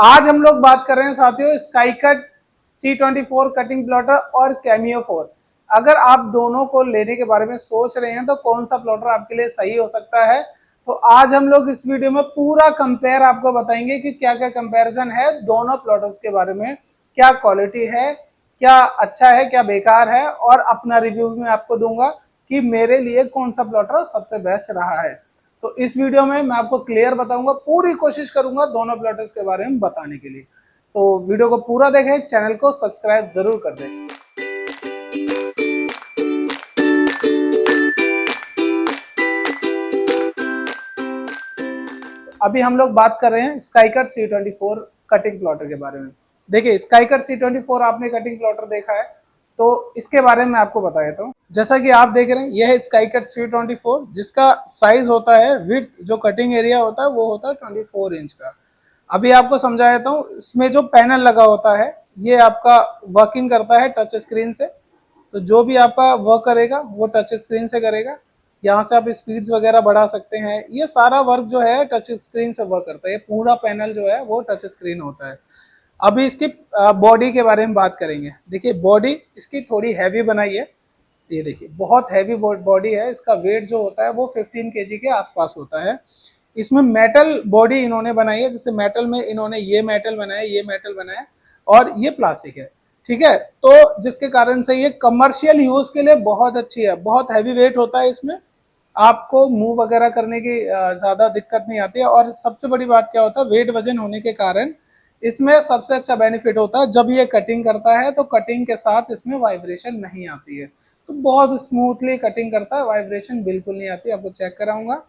आज हम लोग बात कर रहे हैं साथियों स्काईकट C24 कटिंग प्लॉटर और कैमियो 4। अगर आप दोनों को लेने के बारे में सोच रहे हैं तो कौन सा प्लॉटर आपके लिए सही हो सकता है, तो आज हम लोग इस वीडियो में पूरा कंपेयर आपको बताएंगे कि क्या क्या कंपैरिजन है दोनों प्लॉटर्स के बारे में, क्या क्वालिटी है, क्या अच्छा है, क्या बेकार है, और अपना रिव्यू भी मैं आपको दूंगा कि मेरे लिए कौन सा प्लॉटर सबसे बेस्ट रहा है। तो इस वीडियो में मैं आपको क्लियर बताऊंगा, पूरी कोशिश करूंगा दोनों प्लॉटर्स के बारे में बताने के लिए। तो वीडियो को पूरा देखें, चैनल को सब्सक्राइब जरूर कर दें। अभी हम लोग बात कर रहे हैं स्काईकट C24 कटिंग प्लॉटर के बारे में। देखिए, स्काईकट C24 आपने कटिंग प्लॉटर देखा है तो इसके बारे में आपको बता देता हूँ। जैसा कि आप देख रहे हैं, यह है स्काईकट C24 जिसका साइज होता है, विड्थ जो कटिंग एरिया होता है वो होता है 24 इंच का। अभी आपको समझा देता हूँ, इसमें जो पैनल लगा होता है ये आपका वर्किंग करता है टच स्क्रीन से। तो जो भी आपका वर्क करेगा वो टच स्क्रीन से करेगा। यहाँ से आप स्पीड्स वगैरह बढ़ा सकते हैं। ये सारा वर्क जो है टच स्क्रीन से वर्क करता है। ये पूरा पैनल जो है वो टच स्क्रीन होता है। अभी इसकी बॉडी के बारे में बात करेंगे। देखिए, बॉडी इसकी थोड़ी हैवी बनाई है। ये देखिए, बहुत हैवी बॉडी है। इसका वेट जो होता है वो 15 केजी के आसपास होता है। इसमें मेटल बॉडी इन्होंने बनाई है, जैसे मेटल में इन्होंने ये मेटल बनाया, ये मेटल बनाया, और ये प्लास्टिक है। ठीक है, तो जिसके कारण से ये कमर्शियल यूज के लिए बहुत अच्छी है। बहुत हैवी वेट होता है इसमें, आपको मूव वगैरह करने की ज्यादा दिक्कत नहीं आती है। और सबसे बड़ी बात क्या होता है, वेट वजन होने के कारण इसमें सबसे अच्छा बेनिफिट होता है, जब ये कटिंग करता है तो कटिंग के साथ इसमें वाइब्रेशन नहीं आती है। तो बहुत स्मूथली कटिंग करता है, वाइब्रेशन बिल्कुल नहीं आती। आपको चेक कराऊंगा।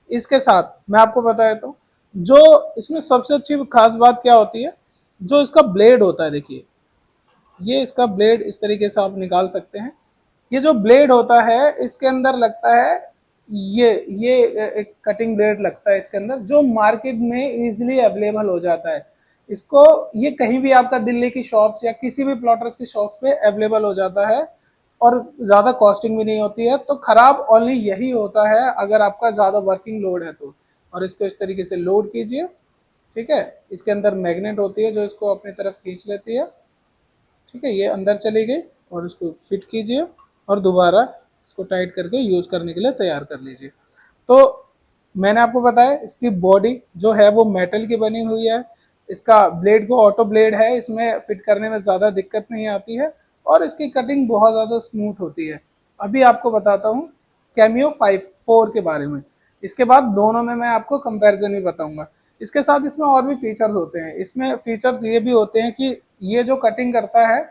इसके साथ मैं आपको बता देता हूँ, जो इसमें सबसे अच्छी खास बात क्या होती है, जो इसका ब्लेड होता है। देखिए, ये इसका ब्लेड इस तरीके से आप निकाल सकते हैं। ये जो ब्लेड होता है इसके अंदर लगता है, ये एक कटिंग ब्लेड लगता है इसके अंदर, जो मार्केट में इजीली अवेलेबल हो जाता है। इसको ये कहीं भी आपका दिल्ली की शॉप्स या किसी भी प्लॉटर्स की शॉप्स पे अवेलेबल हो जाता है, और ज़्यादा कॉस्टिंग भी नहीं होती है। तो खराब ओनली यही होता है अगर आपका ज़्यादा वर्किंग लोड है तो। और इसको इस तरीके से लोड कीजिए। ठीक है, इसके अंदर मैग्नेट होती है जो इसको अपनी तरफ खींच लेती है। ठीक है, ये अंदर चली गई, और इसको फिट कीजिए और दोबारा इसको टाइट करके यूज करने के लिए तैयार कर लीजिए। तो मैंने आपको बताया, इसकी बॉडी जो है वो मेटल की बनी हुई है। इसका ब्लेड को ऑटो ब्लेड है, इसमें फिट करने में ज़्यादा दिक्कत नहीं आती है, और इसकी कटिंग बहुत ज़्यादा स्मूथ होती है। अभी आपको बताता हूँ कैमियो 5 4 के बारे में। इसके बाद दोनों में मैं आपको कंपैरिजन भी बताऊंगा। इसके साथ इसमें और भी फीचर्स होते हैं। इसमें फीचर्स ये भी होते हैं कि ये जो कटिंग करता है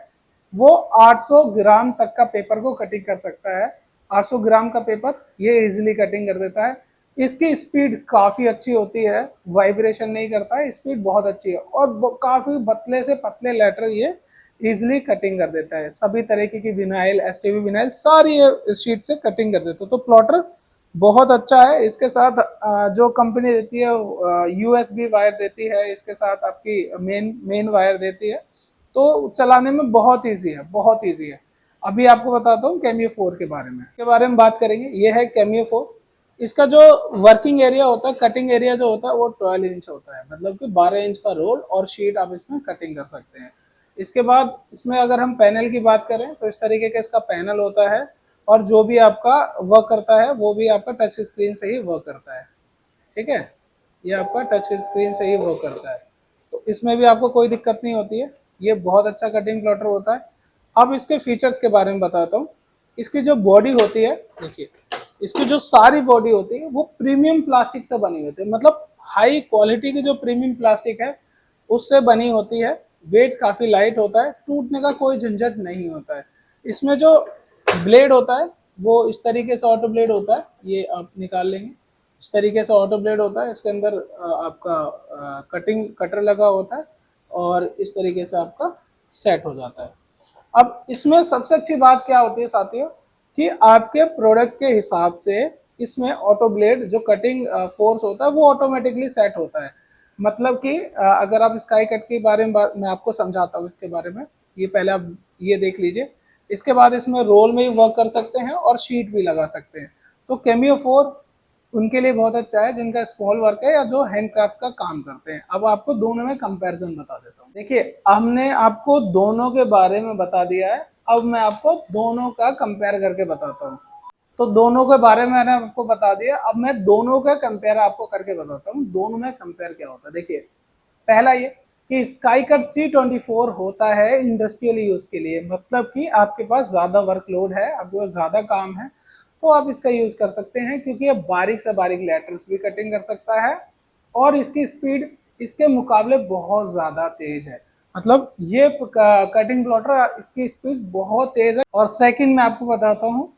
वो 800 ग्राम तक का पेपर को कटिंग कर सकता है। 800 ग्राम का पेपर ये इजीली कटिंग कर देता है। इसकी स्पीड काफ़ी अच्छी होती है, वाइब्रेशन नहीं करता है, स्पीड बहुत अच्छी है, और काफ़ी पतले से पतले लेटर ये इजिली कटिंग कर देता है। सभी तरीके की विनाइल, एसटीवी विनाइल, सारी शीट से कटिंग कर देता है। तो प्लॉटर बहुत अच्छा है। इसके साथ जो कंपनी देती है यूएसबी वायर देती है, इसके साथ आपकी मेन वायर देती है। तो चलाने में बहुत ईजी है, बहुत ईजी है। अभी आपको बताता हूँ कैमियो 4 के बारे में बात करेंगे। ये है कैमियो 4। इसका जो वर्किंग एरिया होता है, कटिंग एरिया जो होता है वो 12 इंच होता है, मतलब कि 12 इंच का रोल और शीट आप इसमें कटिंग कर सकते हैं। इसके बाद इसमें अगर हम पैनल की बात करें तो इस तरीके का इसका पैनल होता है, और जो भी आपका वर्क करता है वो भी आपका टच स्क्रीन से ही वर्क करता है। ठीक है, ये आपका टच स्क्रीन से ही वर्क करता है। तो इसमें भी आपको कोई दिक्कत नहीं होती है। ये बहुत अच्छा कटिंग प्लॉटर होता है। अब इसके फीचर्स के बारे में बताता हूँ। इसकी जो बॉडी होती है, देखिए, इसकी जो सारी बॉडी होती है वो प्रीमियम प्लास्टिक से बनी होती है, मतलब हाई क्वालिटी की जो प्रीमियम प्लास्टिक है उससे बनी होती है। वेट काफ़ी लाइट होता है, टूटने का कोई झंझट नहीं होता है। इसमें जो ब्लेड होता है वो इस तरीके से ऑटो ब्लेड होता है, ये आप निकाल लेंगे। इस तरीके से ऑटो ब्लेड होता है। इसके अंदर आपका कटिंग कटर लगा होता है, और इस तरीके से आपका सेट हो जाता है। अब इसमें सबसे अच्छी बात क्या होती है साथियों, कि आपके प्रोडक्ट के हिसाब से इसमें ऑटो ब्लेड जो कटिंग फोर्स होता है वो ऑटोमेटिकली सेट होता है। मतलब कि अगर आप स्काई कट के बारे में मैं आपको समझाता हूँ इसके बारे में। ये पहले आप ये देख लीजिए। इसके बाद इसमें रोल में ही वर्क कर सकते हैं और शीट भी लगा सकते हैं। तो कैमियो 4 उनके लिए बहुत अच्छा है जिनका स्मॉल वर्क है या जो हैंडक्राफ्ट का काम करते हैं। अब आपको दोनों में कंपैरिजन बता देता हूँ। देखिए, हमने आपको दोनों के बारे में बता दिया है, अब मैं आपको दोनों का कंपेयर करके बताता हूँ। तो दोनों के बारे में मैंने आपको बता दिया, अब मैं दोनों का कंपेयर आपको करके बताता हूँ दोनों में कंपेयर क्या होता है। देखिए, पहला ये कि स्काई कट C24 होता है इंडस्ट्रियल यूज के लिए, मतलब कि आपके पास ज्यादा वर्कलोड है, आपके पास ज्यादा काम है, तो आप इसका यूज कर सकते हैं, क्योंकि ये बारीक से बारीक लेटर्स भी कटिंग कर सकता है और इसकी स्पीड इसके मुकाबले बहुत ज्यादा तेज है। मतलब ये कटिंग प्लॉटर इसकी स्पीड बहुत तेज है। और सेकंड मैं आपको बताता हूँ,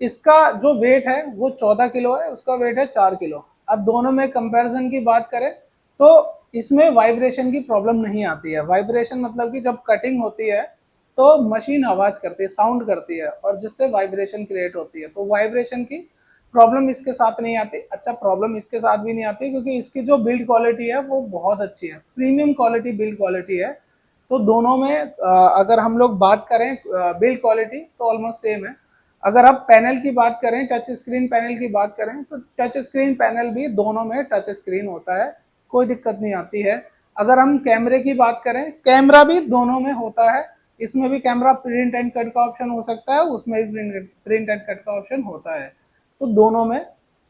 इसका जो वेट है वो 14 किलो है, उसका वेट है 4 किलो। अब दोनों में कंपैरिजन की बात करें तो इसमें वाइब्रेशन की प्रॉब्लम नहीं आती है। वाइब्रेशन मतलब कि जब कटिंग होती है तो मशीन आवाज करती है, साउंड करती है, और जिससे वाइब्रेशन क्रिएट होती है, तो वाइब्रेशन की प्रॉब्लम इसके साथ नहीं आती। अच्छा, प्रॉब्लम इसके साथ भी नहीं आती क्योंकि इसकी जो बिल्ड क्वालिटी है वो बहुत अच्छी है, प्रीमियम क्वालिटी बिल्ड क्वालिटी है। तो दोनों में अगर हम लोग बात करें बिल्ड क्वालिटी तो ऑलमोस्ट सेम है। अगर आप पैनल की बात करें, टच स्क्रीन पैनल की बात करें, तो टच स्क्रीन पैनल भी दोनों में टच स्क्रीन होता है, कोई दिक्कत नहीं आती है। अगर हम कैमरे की बात करें, कैमरा भी दोनों में होता है, इसमें भी कैमरा प्रिंट एंड कट का ऑप्शन हो सकता है, उसमें भी प्रिंट एंड कट का ऑप्शन होता है। तो दोनों में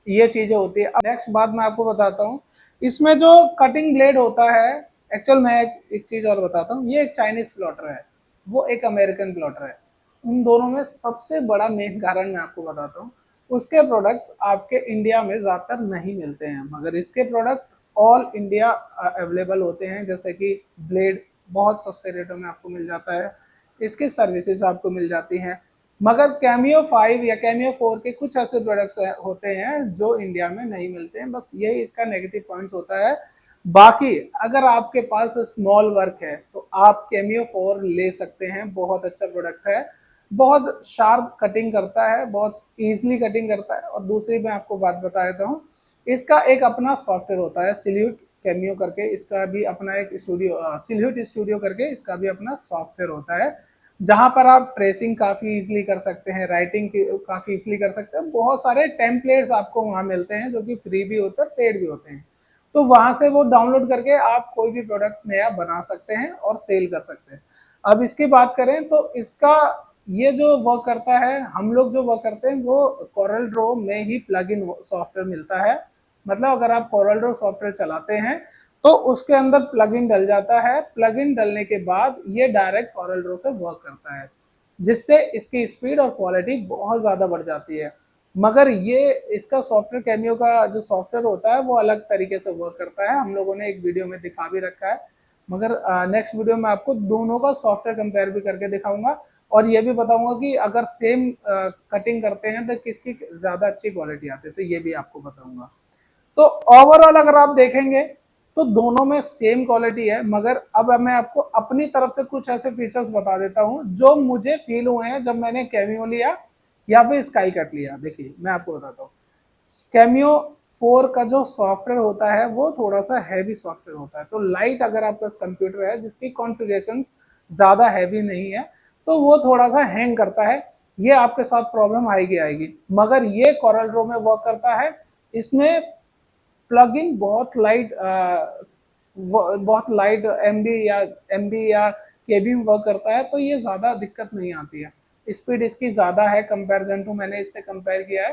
ये चीजें होती है। नेक्स्ट बात मैं आपको बताता हूँ, इसमें जो कटिंग ब्लेड होता है, एक्चुअल मैं एक चीज और बताता हूँ, ये एक चाइनीज प्लॉटर है, वो एक अमेरिकन प्लॉटर है। उन दोनों में सबसे बड़ा मेन कारण मैं आपको बताता हूँ, उसके प्रोडक्ट्स आपके इंडिया में ज्यादातर नहीं मिलते हैं, मगर इसके प्रोडक्ट ऑल इंडिया अवेलेबल होते हैं। जैसे कि ब्लेड बहुत सस्ते रेटों में आपको मिल जाता है, इसकी सर्विसेज आपको मिल जाती हैं। मगर कैमियो 5 या कैमियो 4 के कुछ ऐसे प्रोडक्ट्स होते हैं जो इंडिया में नहीं मिलते हैं, बस यही इसका नेगेटिव पॉइंट्स होता है। बाकी अगर आपके पास स्मॉल वर्क है तो आप कैमियो 4 ले सकते हैं, बहुत अच्छा प्रोडक्ट है, बहुत शार्प कटिंग करता है, बहुत ईजिली कटिंग करता है। और दूसरी मैं आपको बात बता देता हूँ, इसका एक अपना सॉफ्टवेयर होता है सिल्यूट कैमियो करके, इसका भी अपना एक स्टूडियो सिल्यूट स्टूडियो करके इसका भी अपना सॉफ्टवेयर होता है, जहां पर आप ट्रेसिंग काफी इजीली कर सकते हैं, राइटिंग काफी इजीली कर सकते हैं। बहुत सारे टेम्पलेट्स आपको वहां मिलते हैं जो कि फ्री भी होते हैं, पेड भी होते हैं। तो वहां से वो डाउनलोड करके आप कोई भी प्रोडक्ट नया बना सकते हैं और सेल कर सकते हैं। अब इसकी बात करें तो इसका ये जो वर्क करता है, हम लोग जो वर्क करते हैं वो कोरल ड्रॉ में ही प्लग इन सॉफ्टवेयर मिलता है। मतलब अगर आप कोरल ड्रॉ सॉफ्टवेयर चलाते हैं तो उसके अंदर प्लग इन डल जाता है, प्लग इन डलने के बाद ये डायरेक्ट कोरल ड्रॉ से वर्क करता है, जिससे इसकी स्पीड और क्वालिटी बहुत ज्यादा बढ़ जाती है। मगर ये इसका सॉफ्टवेयर कैमियो का जो सॉफ्टवेयर होता है वो अलग तरीके से वर्क करता है, हम लोगों ने एक वीडियो में दिखा भी रखा है। मगर नेक्स्ट वीडियो में आपको दोनों का सॉफ्टवेयर कंपेयर भी करके दिखाऊंगा, और ये भी बताऊंगा कि अगर सेम कटिंग करते हैं तो किसकी ज्यादा अच्छी क्वालिटी आती है, तो ये भी आपको बताऊंगा। तो ओवरऑल अगर आप देखेंगे तो दोनों में सेम क्वालिटी है, मगर अब मैं आपको अपनी तरफ से कुछ ऐसे फीचर्स बता देता हूं जो मुझे फील हुए हैं जब मैंने कैमियो लिया या फिर स्काई कट लिया। देखिए, मैं आपको बताता हूँ, कैमियो 4 का जो सॉफ्टवेयर होता है वो थोड़ा सा हैवी सॉफ्टवेयर होता है। तो लाइट अगर आपके पास कंप्यूटर है जिसकी कॉन्फ़िगरेशन ज्यादा हैवी नहीं है तो वो थोड़ा सा हैंग करता है, ये आपके साथ प्रॉब्लम आएगी आएगी। मगर ये कोरल ड्रॉ में वर्क करता है, इसमें प्लग इन बहुत लाइट एमबी या केबी में वर्क करता है, तो ये ज्यादा दिक्कत नहीं आती है। स्पीड इसकी ज्यादा है कंपैरिजन टू, मैंने इससे कंपेयर किया है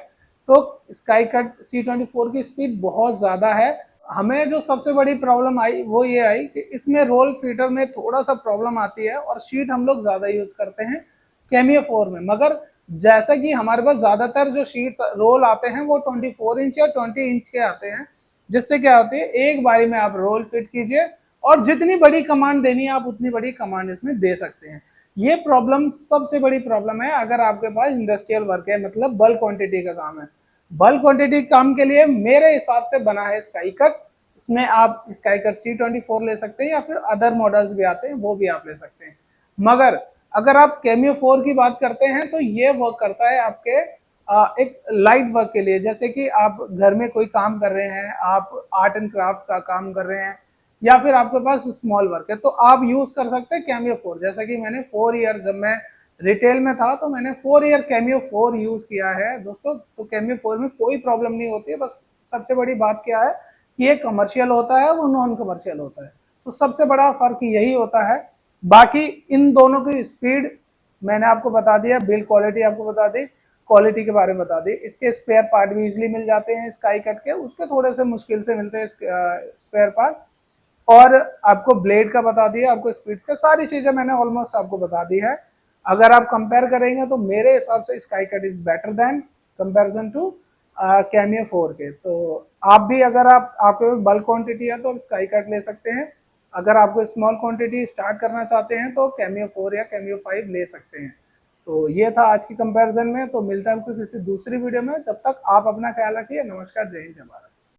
तो स्काई कट C24 की स्पीड बहुत ज्यादा है। हमें जो सबसे बड़ी प्रॉब्लम आई वो ये आई कि इसमें रोल फीटर में थोड़ा सा प्रॉब्लम आती है, और शीट हम लोग ज्यादा यूज करते हैं कैमियो 4 में। मगर जैसा कि हमारे पास ज्यादातर जो शीट्स रोल आते हैं वो 24 इंच या 20 इंच के आते हैं, जिससे क्या होती है एक बारी में आप रोल फिट कीजिए और जितनी बड़ी कमांड देनी है आप उतनी बड़ी कमांड इसमें दे सकते हैं। ये प्रॉब्लम सबसे बड़ी प्रॉब्लम है अगर आपके पास इंडस्ट्रियल वर्क है, मतलब बल्क क्वांटिटी का काम है। बल्क क्वांटिटी काम के लिए मेरे हिसाब से बना है स्काई कट। इसमें आप स्काई कट C24 ले सकते हैं या फिर अदर मॉडल्स भी आते हैं वो भी आप ले सकते हैं। मगर अगर आप कैमियो 4 की बात करते हैं तो ये वर्क करता है आपके एक लाइट वर्क के लिए, जैसे कि आप घर में कोई काम कर रहे हैं, आप आर्ट एंड क्राफ्ट का काम कर रहे हैं, या फिर आपके पास स्मॉल वर्क है, तो आप यूज कर सकते हैं कैमियो 4। जैसा कि मैंने 4 ईयर जब मैं रिटेल में था तो मैंने 4 ईयर कैमियो 4 यूज किया है दोस्तों। तो कैमियो 4 में कोई प्रॉब्लम नहीं होती है। बस सबसे बड़ी बात क्या है कि ये कमर्शियल होता है, वो नॉन कमर्शियल होता है। तो सबसे बड़ा फर्क यही होता है। बाकी इन दोनों की स्पीड मैंने आपको बता दिया, बिल्ड क्वालिटी आपको बता दी, क्वालिटी के बारे में बता दी। इसके स्पेयर पार्ट भी इजीली मिल जाते हैं स्काई कट के, उसके थोड़े से मुश्किल से मिलते हैं स्पेयर पार्ट। और आपको ब्लेड का बता दिया, आपको स्पीड्स का, सारी चीजें मैंने ऑलमोस्ट आपको बता दी है। अगर आप कंपेयर करेंगे तो मेरे हिसाब से Skycut is better than comparison to Cameo 4 के। तो आप भी अगर आपके बल्क क्वांटिटी है तो आप स्काई कट ले सकते हैं। अगर आपको स्मॉल क्वांटिटी स्टार्ट करना चाहते हैं तो कैमियो 4 या कैमियो 5 ले सकते हैं। तो ये था आज की कंपैरिजन में। तो मिलता है आपको किसी दूसरी वीडियो में। जब तक आप अपना ख्याल रखिए। नमस्कार, जय हिंद, जय भारत।